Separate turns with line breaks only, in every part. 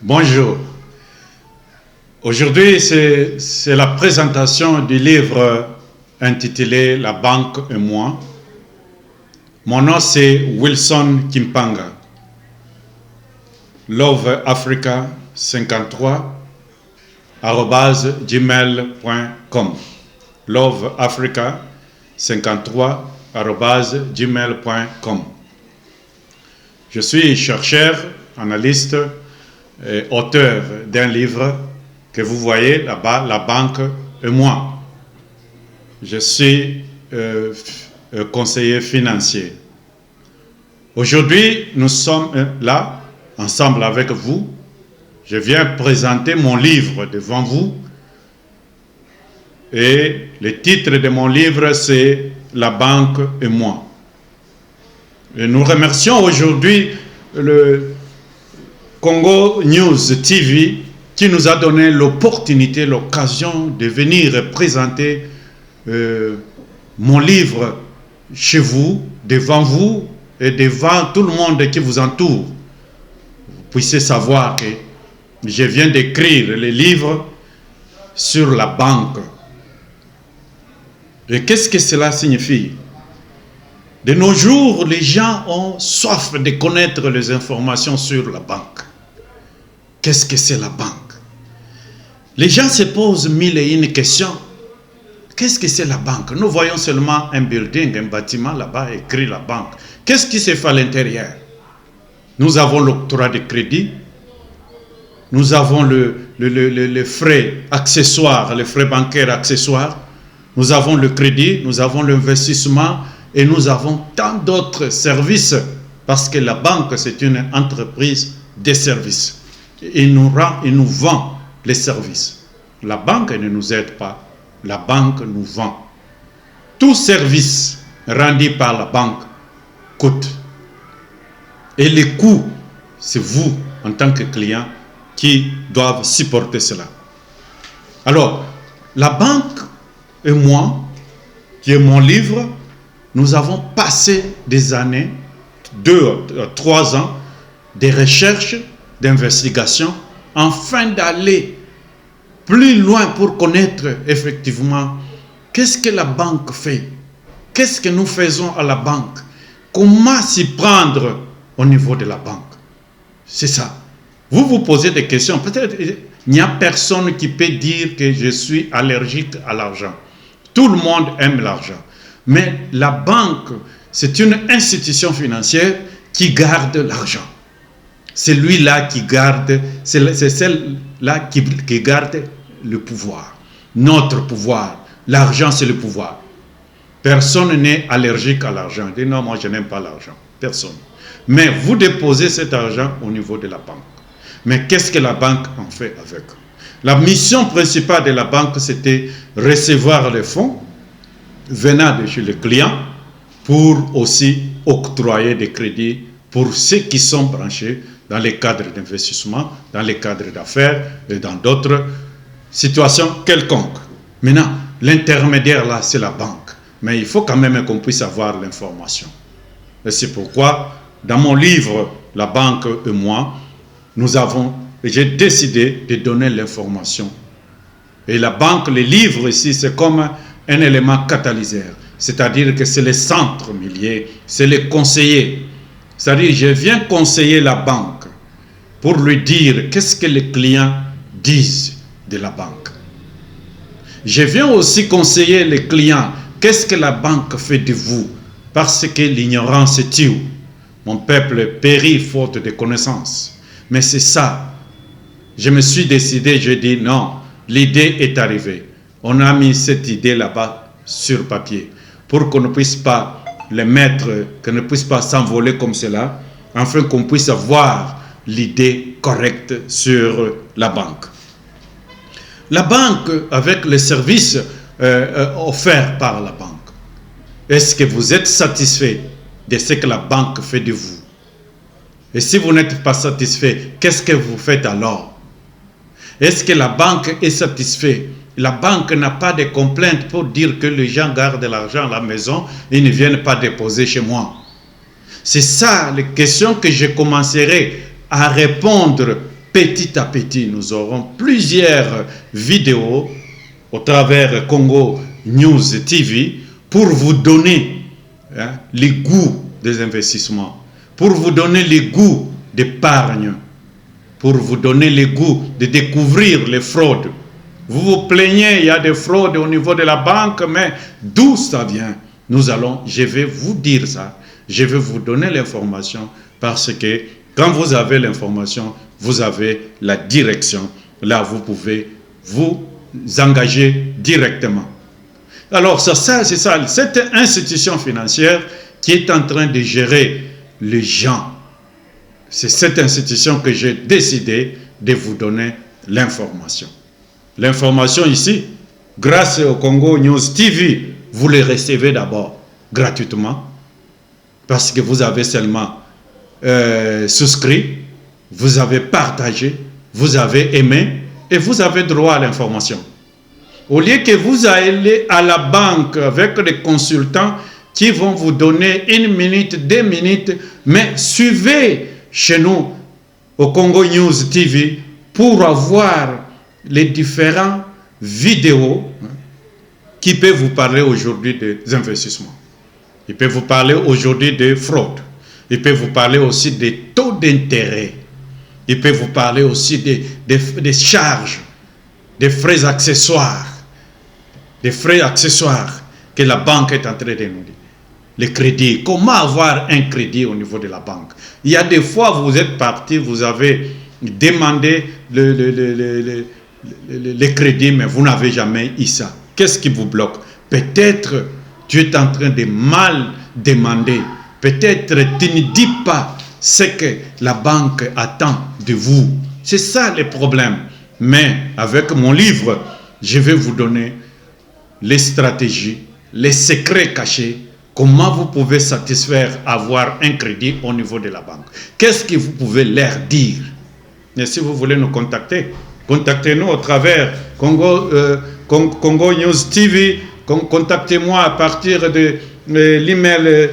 Bonjour. Aujourd'hui, c'est la présentation du livre intitulé La banque et moi. Mon nom, c'est Wilson Kimpanga. loveafrica53@gmail.com. loveafrica53@gmail.com. Je suis chercheur, analyste et auteur d'un livre que vous voyez là-bas, La banque et moi. Je suis conseiller financier. Aujourd'hui, nous sommes là, ensemble avec vous. Je viens présenter mon livre devant vous. Et le titre de mon livre, c'est La banque et moi. Et nous remercions aujourd'hui le Congo News TV qui nous a donné l'opportunité, l'occasion de venir présenter mon livre chez vous, devant vous et devant tout le monde qui vous entoure. Vous puissiez savoir que je viens d'écrire le livre sur la banque. Et qu'est-ce que cela signifie? De nos jours, les gens ont soif de connaître les informations sur la banque. Qu'est-ce que c'est la banque? Les gens se posent mille et une questions. Qu'est-ce que c'est la banque? Nous voyons seulement un building, un bâtiment là-bas, écrit la banque. Qu'est-ce qui se fait à l'intérieur? Nous avons l'octroi de crédit, nous avons les frais accessoires, les frais bancaires accessoires, nous avons le crédit, nous avons l'investissement et nous avons tant d'autres services parce que la banque, c'est une entreprise de services. Il nous vend les services. La banque ne nous aide pas. La banque nous vend. Tout service rendu par la banque coûte. Et les coûts, c'est vous, en tant que client, qui doivent supporter cela. Alors, la banque et moi, qui est mon livre, nous avons passé des années, 2 à 3 ans, de recherche, d'investigation, afin d'aller plus loin pour connaître effectivement qu'est-ce que la banque fait, qu'est-ce que nous faisons à la banque, comment s'y prendre au niveau de la banque. C'est ça. Vous vous posez des questions. Peut-être il n'y a personne qui peut dire que je suis allergique à l'argent. Tout le monde aime l'argent. Mais la banque, c'est une institution financière qui garde l'argent. C'est lui-là qui garde, c'est celle-là qui garde le pouvoir. Notre pouvoir. L'argent, c'est le pouvoir. Personne n'est allergique à l'argent. Dit non, moi je n'aime pas l'argent. Personne. Mais vous déposez cet argent au niveau de la banque. Mais qu'est-ce que la banque en fait avec? La mission principale de la banque, c'était recevoir les fonds venant de chez le client pour aussi octroyer des crédits pour ceux qui sont branchés dans les cadres d'investissement, dans les cadres d'affaires et dans d'autres situations quelconques. Maintenant, l'intermédiaire là, c'est la banque. Mais il faut quand même qu'on puisse avoir l'information. Et c'est pourquoi, dans mon livre, La banque et moi, j'ai décidé de donner l'information. Et la banque, les livres ici, c'est comme un élément catalyseur. C'est-à-dire que c'est le centre millier, c'est le conseiller. C'est-à-dire, je viens conseiller la banque pour lui dire qu'est-ce que les clients disent de la banque. Je viens aussi conseiller les clients, qu'est-ce que la banque fait de vous? Parce que l'ignorance tue. Mon peuple périt faute de connaissances. Mais c'est ça. Je me suis décidé, je dis non, l'idée est arrivée. On a mis cette idée là-bas sur papier pour qu'on ne puisse pas les mettre, qu'on ne puisse pas s'envoler comme cela, afin qu'on puisse avoir l'idée correcte sur la banque. La banque, avec les services offerts par la banque, est-ce que vous êtes satisfait de ce que la banque fait de vous? Et si vous n'êtes pas satisfait, qu'est-ce que vous faites alors? Est-ce que la banque est satisfaite? La banque n'a pas de complaintes pour dire que les gens gardent l'argent à la maison et ne viennent pas déposer chez moi. C'est ça les questions que je commencerai à répondre petit à petit. Nous aurons plusieurs vidéos au travers Congo News TV pour vous donner les goûts des investissements, pour vous donner les goûts d'épargne, pour vous donner les goûts de découvrir les fraudes. Vous vous plaignez, il y a des fraudes au niveau de la banque, mais d'où ça vient? Je vais vous dire ça, je vais vous donner l'information, parce que quand vous avez l'information, vous avez la direction. Là, vous pouvez vous engager directement. Alors, c'est ça, cette institution financière qui est en train de gérer les gens. C'est cette institution que j'ai décidé de vous donner l'information. L'information ici, grâce au Congo News TV, vous les recevez d'abord gratuitement, parce que vous avez seulement souscrit, vous avez partagé, vous avez aimé, et vous avez droit à l'information. Au lieu que vous allez à la banque avec des consultants qui vont vous donner 1 minute, 2 minutes, mais suivez chez nous au Congo News TV pour avoir les différentes vidéos qui peuvent vous parler aujourd'hui des investissements. Il peut vous parler aujourd'hui des fraudes. Il peut vous parler aussi des taux d'intérêt. Il peut vous parler aussi des charges, des frais accessoires. Des frais accessoires que la banque est en train de nous dire. Les crédits, comment avoir un crédit au niveau de la banque? Il y a des fois, vous êtes parti, vous avez demandé le crédit, mais vous n'avez jamais eu ça. Qu'est-ce qui vous bloque? Peut-être tu es en train de mal demander. Peut-être tu ne dis pas ce que la banque attend de vous. C'est ça le problème. Mais avec mon livre, je vais vous donner les stratégies, les secrets cachés, comment vous pouvez satisfaire, avoir un crédit au niveau de la banque. Qu'est-ce que vous pouvez leur dire? Et si vous voulez nous contacter, contactez-nous au travers Congo News TV. Contactez-moi à partir de l'email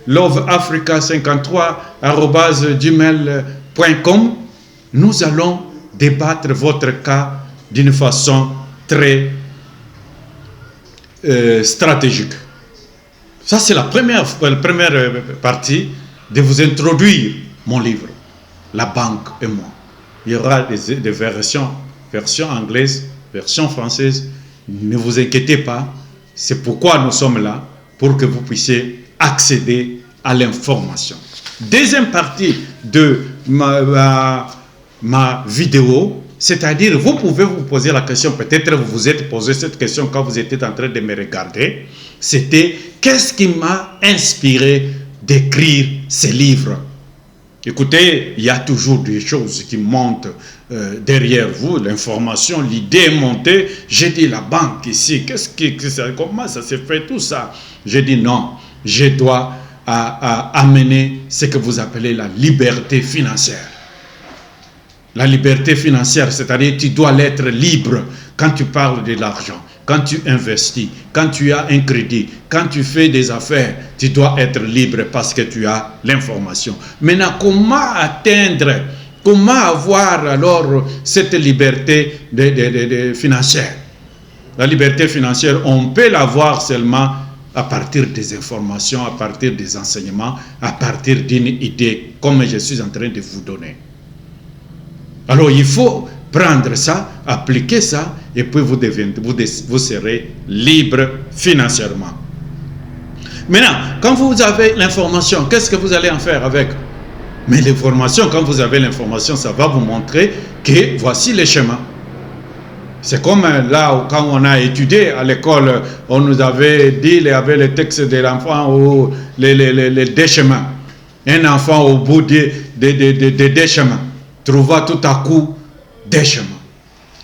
loveafrica53@gmail.com. Nous allons débattre votre cas d'une façon très stratégique. Ça, c'est la première partie de vous introduire mon livre, La banque et moi. Il y aura des versions anglaises, version française. Ne vous inquiétez pas. C'est pourquoi nous sommes là, pour que vous puissiez accéder à l'information. Deuxième partie de ma vidéo, c'est-à-dire, vous pouvez vous poser la question, peut-être vous vous êtes posé cette question quand vous étiez en train de me regarder, c'était, qu'est-ce qui m'a inspiré d'écrire ces livres? Écoutez, il y a toujours des choses qui montent derrière vous, l'information, l'idée est montée. J'ai dit, la banque ici, comment ça se fait tout ça? J'ai dit, non, je dois amener ce que vous appelez la liberté financière. La liberté financière, c'est-à-dire tu dois être libre quand tu parles de l'argent, quand tu investis, quand tu as un crédit, quand tu fais des affaires, tu dois être libre parce que tu as l'information. Maintenant, comment atteindre, comment avoir alors cette liberté financière? La liberté financière, on peut l'avoir seulement à partir des informations, à partir des enseignements, à partir d'une idée, comme je suis en train de vous donner. Alors, il faut prendre ça, appliquer ça, et puis vous serez libre financièrement. Maintenant, quand vous avez l'information, qu'est-ce que vous allez en faire avec? Mais l'information, quand vous avez l'information, ça va vous montrer que voici les chemins. C'est comme là où, quand on a étudié à l'école, on nous avait dit, il y avait le texte de l'enfant ou les deux chemins. Un enfant au bout des deux chemins trouva tout à coup des chemins.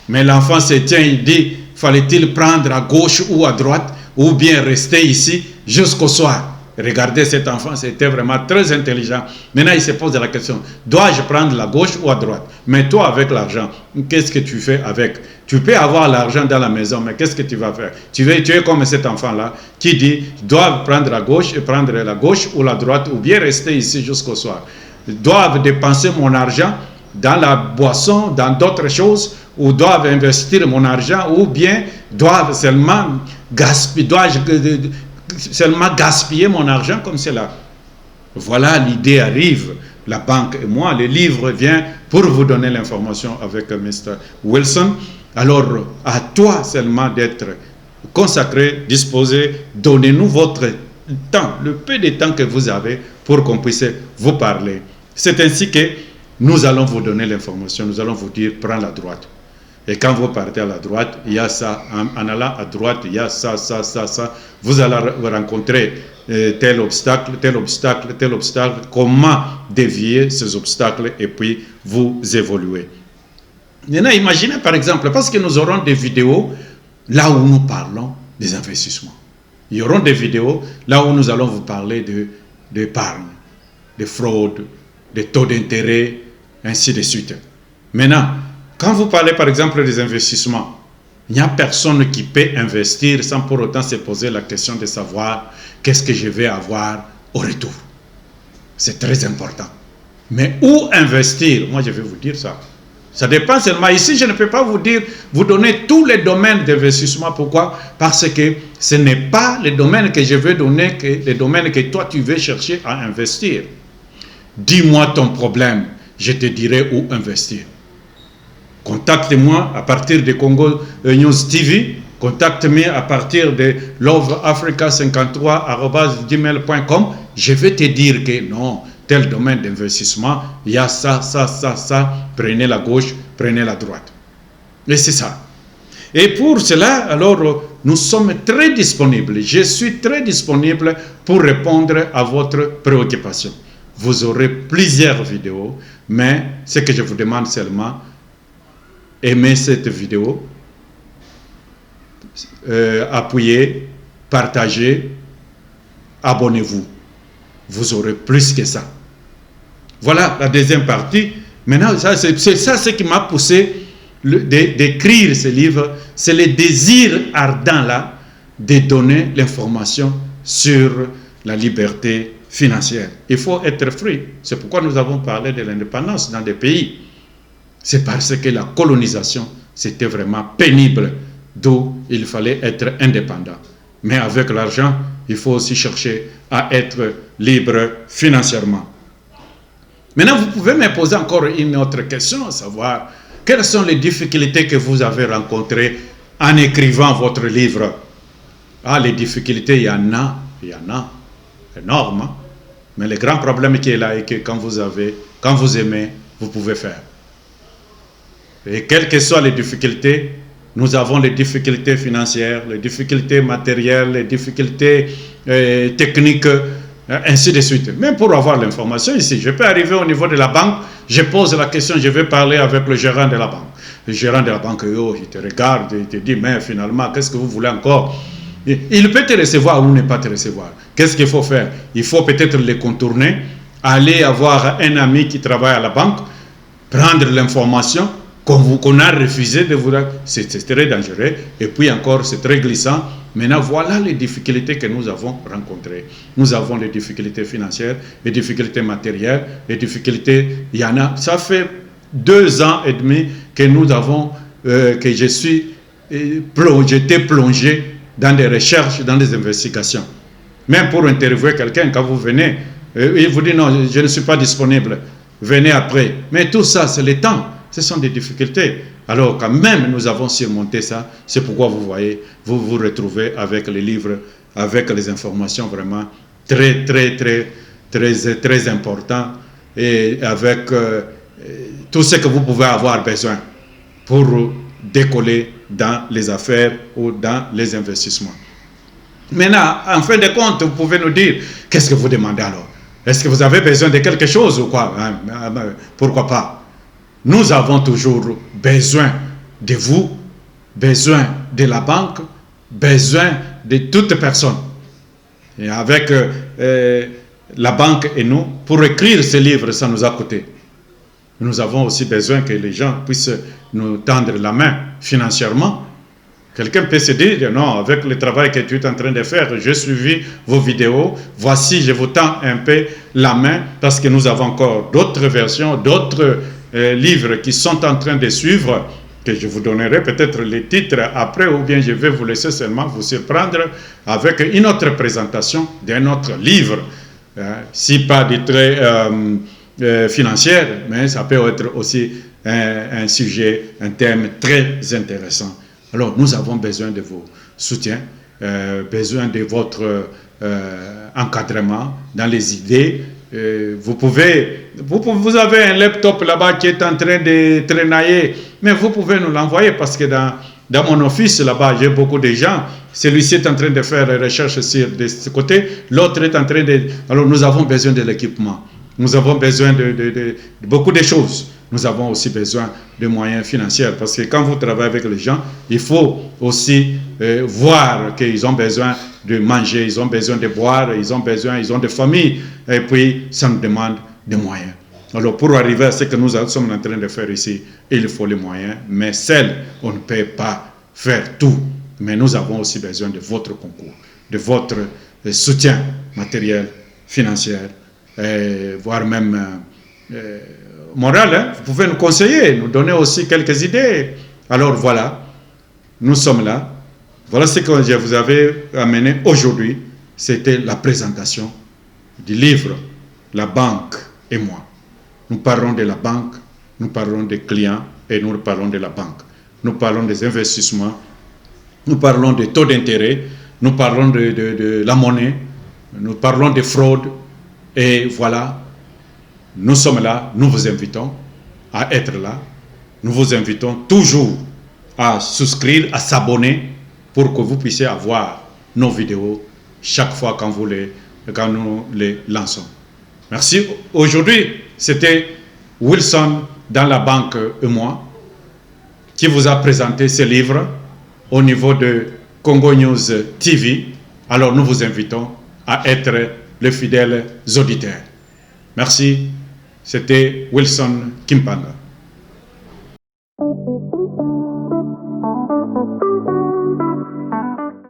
Mais l'enfant se tient, il dit, fallait-il prendre à gauche ou à droite, ou bien rester ici jusqu'au soir? Regardez cet enfant, c'était vraiment très intelligent. Maintenant, il se pose la question, dois-je prendre la gauche ou à droite? Mais toi, avec l'argent, qu'est-ce que tu fais avec? Tu peux avoir l'argent dans la maison, mais qu'est-ce que tu vas faire? Tu es comme cet enfant-là qui dit, dois prendre la gauche et prendre la gauche ou la droite, ou bien rester ici jusqu'au soir. Doivent dépenser mon argent dans la boisson, dans d'autres choses, ou doivent investir mon argent, ou bien doivent seulement gaspiller mon argent comme cela. Voilà, l'idée arrive, la banque et moi, le livre vient pour vous donner l'information avec Mr. Wilson. Alors, à toi seulement d'être consacré, disposé, donnez-nous votre temps, le peu de temps que vous avez pour qu'on puisse vous parler. C'est ainsi que nous allons vous donner l'information, nous allons vous dire, prends la droite. Et quand vous partez à la droite, il y a ça. En allant à droite, il y a ça, ça, ça, ça. Vous allez rencontrer tel obstacle, tel obstacle, tel obstacle. Comment dévier ces obstacles et puis vous évoluer. Maintenant, imaginez par exemple, parce que nous aurons des vidéos là où nous parlons des investissements. Il y aura des vidéos là où nous allons vous parler d'épargne, de fraude, des taux d'intérêt, ainsi de suite. Maintenant, quand vous parlez par exemple des investissements, il n'y a personne qui peut investir sans pour autant se poser la question de savoir qu'est-ce que je vais avoir au retour. C'est très important. Mais où investir? Moi, je vais vous dire ça. Ça dépend seulement. Ici, je ne peux pas vous dire, vous donner tous les domaines d'investissement. Pourquoi? Parce que ce n'est pas les domaines que je veux donner, les domaines que toi, tu veux chercher à investir. Dis-moi ton problème, je te dirai où investir. Contacte-moi à partir de Congo News TV, contacte-moi à partir de loveafrica53@gmail.com. Je vais te dire que non, tel domaine d'investissement, il y a ça, ça, ça, ça. Prenez la gauche, prenez la droite. Et c'est ça. Et pour cela, alors, nous sommes très disponibles. Je suis très disponible pour répondre à votre préoccupation. Vous aurez plusieurs vidéos, mais ce que je vous demande seulement, aimez cette vidéo, appuyez, partagez, abonnez-vous. Vous aurez plus que ça. Voilà la deuxième partie. Maintenant, c'est ça ce qui m'a poussé d'écrire ce livre. C'est le désir ardent là de donner l'information sur la liberté financière. Il faut être free. C'est pourquoi nous avons parlé de l'indépendance dans des pays. C'est parce que la colonisation, c'était vraiment pénible, d'où il fallait être indépendant. Mais avec l'argent, il faut aussi chercher à être libre financièrement. Maintenant, vous pouvez me poser encore une autre question, à savoir, quelles sont les difficultés que vous avez rencontrées en écrivant votre livre? Ah, les difficultés, il y en a énormes. Hein? Mais le grand problème qui est là est que quand vous aimez, vous pouvez faire. Et quelles que soient les difficultés, nous avons les difficultés financières, les difficultés matérielles, les difficultés techniques, ainsi de suite. Même pour avoir l'information ici, je peux arriver au niveau de la banque, je pose la question, je vais parler avec le gérant de la banque. Le gérant de la banque, oh, il te regarde, il te dit, mais finalement, qu'est-ce que vous voulez encore? Il peut te recevoir ou ne pas te recevoir. Qu'est-ce qu'il faut faire? Il faut peut-être les contourner, aller avoir un ami qui travaille à la banque, prendre l'information, qu'on a refusé de vous... C'est très dangereux. Et puis encore, c'est très glissant. Maintenant, voilà les difficultés que nous avons rencontrées. Nous avons les difficultés financières, les difficultés matérielles, les difficultés... Il y en a... Ça fait 2 ans et demi que nous avons... que j'étais plongé dans des recherches, dans des investigations. Même pour interviewer quelqu'un, quand vous venez, il vous dit non, je ne suis pas disponible. Venez après. Mais tout ça, c'est le temps. Ce sont des difficultés. Alors, quand même, nous avons surmonté ça. C'est pourquoi vous voyez, vous vous retrouvez avec les livres, avec les informations vraiment très, très, très, très, très importantes et avec tout ce que vous pouvez avoir besoin pour décoller dans les affaires ou dans les investissements. Maintenant, en fin de compte, vous pouvez nous dire, qu'est-ce que vous demandez alors? Est-ce que vous avez besoin de quelque chose ou quoi? Pourquoi pas? Nous avons toujours besoin de vous, besoin de la banque, besoin de toute personne. Et avec la banque et nous, pour écrire ce livre, ça nous a coûté. Nous avons aussi besoin que les gens puissent nous tendre la main financièrement. Quelqu'un peut se dire, non, avec le travail que tu es en train de faire, j'ai suivi vos vidéos, voici, je vous tends un peu la main, parce que nous avons encore d'autres versions, d'autres livres qui sont en train de suivre, que je vous donnerai peut-être les titres après, ou bien je vais vous laisser seulement vous surprendre avec une autre présentation d'un autre livre, si pas de très financière, mais ça peut être aussi un sujet, un thème très intéressant. Alors, nous avons besoin de vos soutiens, besoin de votre encadrement dans les idées. Vous avez un laptop là-bas qui est en train de traînailler, mais vous pouvez nous l'envoyer parce que dans mon office là-bas, j'ai beaucoup de gens. Celui-ci est en train de faire des recherches de ce côté, l'autre est en train de... Alors, nous avons besoin de l'équipement. Nous avons besoin de beaucoup de choses. Nous avons aussi besoin de moyens financiers parce que quand vous travaillez avec les gens, il faut aussi voir qu'ils ont besoin de manger, ils ont besoin de boire, ils ont de famille. Et puis, ça nous demande des moyens. Alors, pour arriver à ce que nous sommes en train de faire ici, il faut les moyens. Mais seul, on ne peut pas faire tout. Mais nous avons aussi besoin de votre concours, de votre soutien matériel, financier, voire même moral. Hein? Vous pouvez nous conseiller, nous donner aussi quelques idées. Alors voilà, nous sommes là. Voilà ce que je vous avais amené aujourd'hui. C'était la présentation du livre La banque et moi. Nous parlons de la banque, nous parlons des clients et nous parlons de la banque. Nous parlons des investissements, nous parlons des taux d'intérêt, nous parlons de la monnaie, nous parlons des fraudes. Et voilà, nous sommes là, nous vous invitons à être là. Nous vous invitons toujours à souscrire, à s'abonner pour que vous puissiez avoir nos vidéos chaque fois quand nous les lançons. Merci. Aujourd'hui, c'était Wilson dans la banque et moi qui vous a présenté ce livre au niveau de Congo News TV. Alors nous vous invitons à être les fidèles auditeurs. Merci. C'était Wilson Kimpanga.